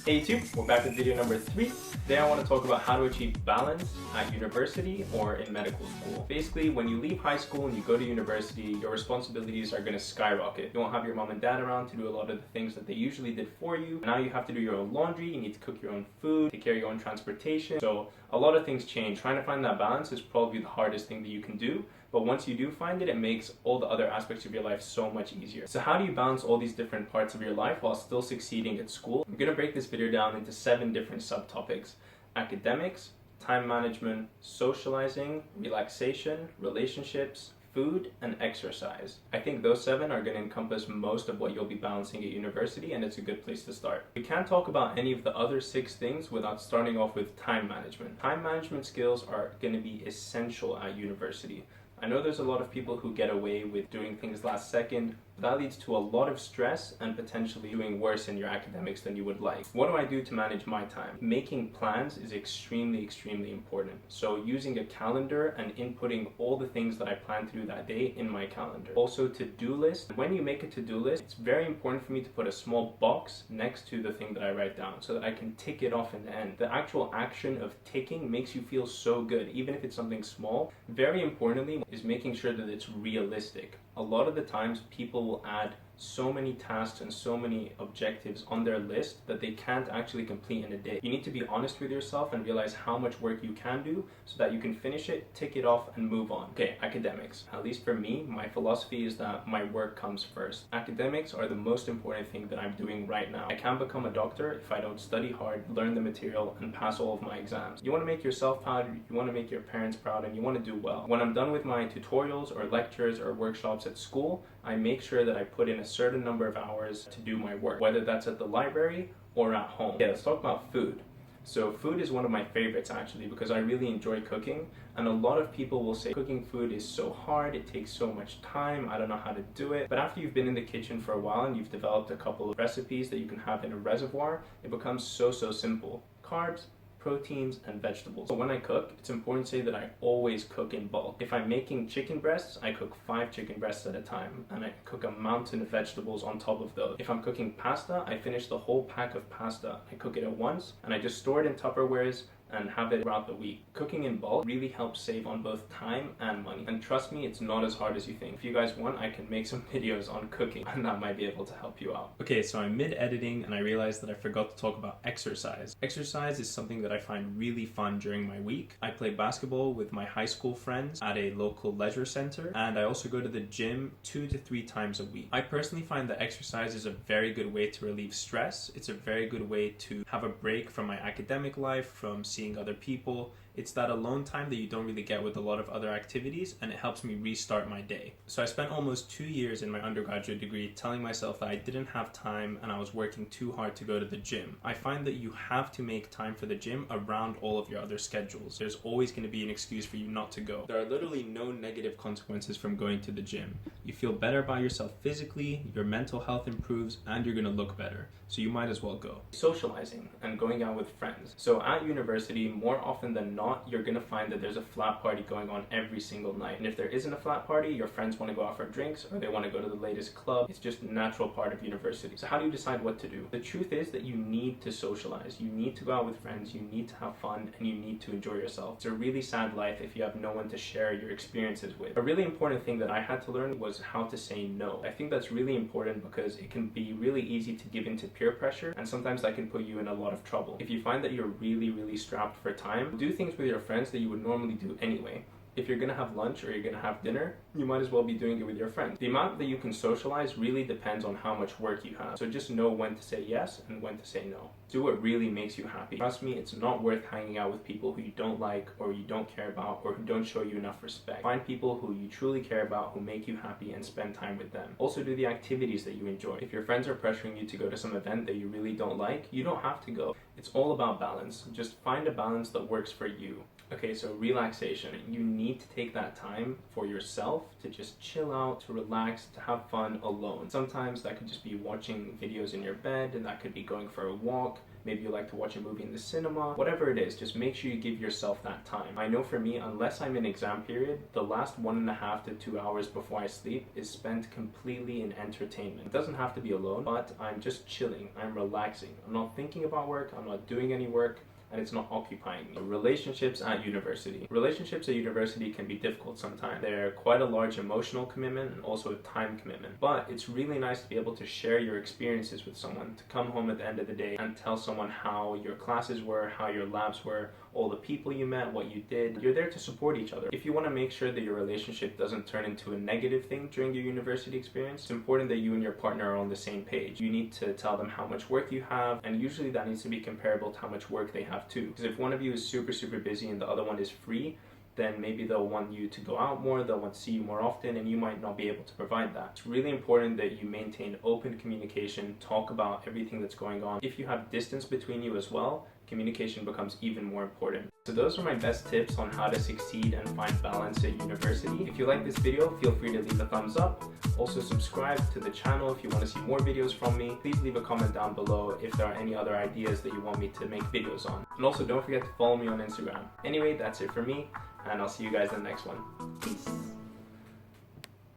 Hey YouTube, we're back with video number 3. Today I want to talk about how to achieve balance at university or in medical school. Basically, when you leave high school and you go to university, your responsibilities are going to skyrocket. You won't have your mom and dad around to do a lot of the things that they usually did for you. Now you have to do your own laundry, you need to cook your own food, take care of your own transportation. So a lot of things change. Trying to find that balance is probably the hardest thing that you can do. But once you do find it, it makes all the other aspects of your life so much easier. So how do you balance all these different parts of your life while still succeeding at school? I'm going to break this video down into 7 different subtopics: academics, time management, socializing, relaxation, relationships, food, and exercise. I think those 7 are going to encompass most of what you'll be balancing at university, and it's a good place to start. We can't talk about any of the other 6 things without starting off with time management. Time management skills are going to be essential at university. I know there's a lot of people who get away with doing things last second, but that leads to a lot of stress and potentially doing worse in your academics than you would like. What do I do to manage my time? Making plans is extremely important. So using a calendar and inputting all the things that I plan to do that day in my calendar. Also, to-do list. When you make a to-do list, it's very important for me to put a small box next to the thing that I write down so that I can tick it off in the end. The actual action of ticking makes you feel so good, even if it's something small. Very importantly is making sure that it's realistic. A lot of the times people will add so many tasks and so many objectives on their list that they can't actually complete in a day. You need to be honest with yourself and realize how much work you can do so that you can finish it, tick it off, and move on. Okay, academics. At least for me, my philosophy is that my work comes first. Academics are the most important thing that I'm doing right now. I can't become a doctor if I don't study hard, learn the material, and pass all of my exams. You want to make yourself proud, you want to make your parents proud, and you want to do well. When I'm done with my tutorials or lectures or workshops at school, I make sure that I put in a certain number of hours to do my work, whether that's at the library or at home. Okay, let's talk about food. So food is one of my favorites actually because I really enjoy cooking, and a lot of people will say cooking food is so hard, it takes so much time, I don't know how to do it. But after you've been in the kitchen for a while and you've developed a couple of recipes that you can have in a reservoir, it becomes so simple. Carbs, proteins, and vegetables. So when I cook, it's important to say that I always cook in bulk. If I'm making chicken breasts, I cook 5 chicken breasts at a time, and I cook a mountain of vegetables on top of those. If I'm cooking pasta, I finish the whole pack of pasta. I cook it at once, and I just store it in Tupperwares and have it throughout the week. Cooking in bulk really helps save on both time and money. And trust me, it's not as hard as you think. If you guys want, I can make some videos on cooking and that might be able to help you out. Okay, so I'm mid-editing and I realized that I forgot to talk about exercise. Exercise is something that I find really fun during my week. I play basketball with my high school friends at a local leisure center, and I also go to the gym 2 to 3 times a week. I personally find that exercise is a very good way to relieve stress. It's a very good way to have a break from my academic life, from seeing other people. It's that alone time that you don't really get with a lot of other activities, and it helps me restart my day. So I spent almost 2 years in my undergraduate degree telling myself that I didn't have time and I was working too hard to go to the gym. I find that you have to make time for the gym around all of your other schedules. There's always going to be an excuse for you not to go. There are literally no negative consequences from going to the gym. You feel better about yourself physically, your mental health improves, and you're going to look better. So you might as well go. Socializing and going out with friends. So at university, more often than not, you're going to find that there's a flat party going on every single night. And if there isn't a flat party, your friends want to go out for drinks or they want to go to the latest club. It's just a natural part of university. So how do you decide what to do? The truth is that you need to socialize. You need to go out with friends, you need to have fun, and you need to enjoy yourself. It's a really sad life if you have no one to share your experiences with. A really important thing that I had to learn was how to say no. I think that's really important because it can be really easy to give into peer pressure, and sometimes that can put you in a lot of trouble. If you find that you're really strapped for time, do things with your friends that you would normally do anyway. If you're gonna have lunch or you're gonna have dinner, you might as well be doing it with your friends. The amount that you can socialize really depends on how much work you have. So just know when to say yes and when to say no. Do what really makes you happy. Trust me, it's not worth hanging out with people who you don't like or you don't care about or who don't show you enough respect. Find people who you truly care about, who make you happy, and spend time with them. Also do the activities that you enjoy. If your friends are pressuring you to go to some event that you really don't like, you don't have to go. It's all about balance. Just find a balance that works for you. Okay, so relaxation. You need to take that time for yourself to just chill out, to relax, to have fun alone. Sometimes that could just be watching videos in your bed, and that could be going for a walk. Maybe you like to watch a movie in the cinema. Whatever it is, just make sure you give yourself that time. I know for me, unless I'm in exam period, the last 1.5 to 2 hours before I sleep is spent completely in entertainment. It doesn't have to be alone, but I'm just chilling. I'm relaxing. I'm not thinking about work. I'm not doing any work. And it's not occupying me. Relationships at university. Relationships at university can be difficult sometimes. They're quite a large emotional commitment and also a time commitment. But it's really nice to be able to share your experiences with someone, to come home at the end of the day and tell someone how your classes were, how your labs were, all the people you met, what you did. You're there to support each other. If you want to make sure that your relationship doesn't turn into a negative thing during your university experience, it's important that you and your partner are on the same page. You need to tell them how much work you have, and usually that needs to be comparable to how much work they have too. Because if one of you is super busy and the other one is free, then maybe they'll want you to go out more, they'll want to see you more often, and you might not be able to provide that. It's really important that you maintain open communication, talk about everything that's going on. If you have distance between you as well, communication becomes even more important. So those are my best tips on how to succeed and find balance at university. If you like this video, feel free to leave a thumbs up. Also subscribe to the channel if you want to see more videos from me. Please leave a comment down below if there are any other ideas that you want me to make videos on. And also don't forget to follow me on Instagram. Anyway, that's it for me, and I'll see you guys in the next one. Peace.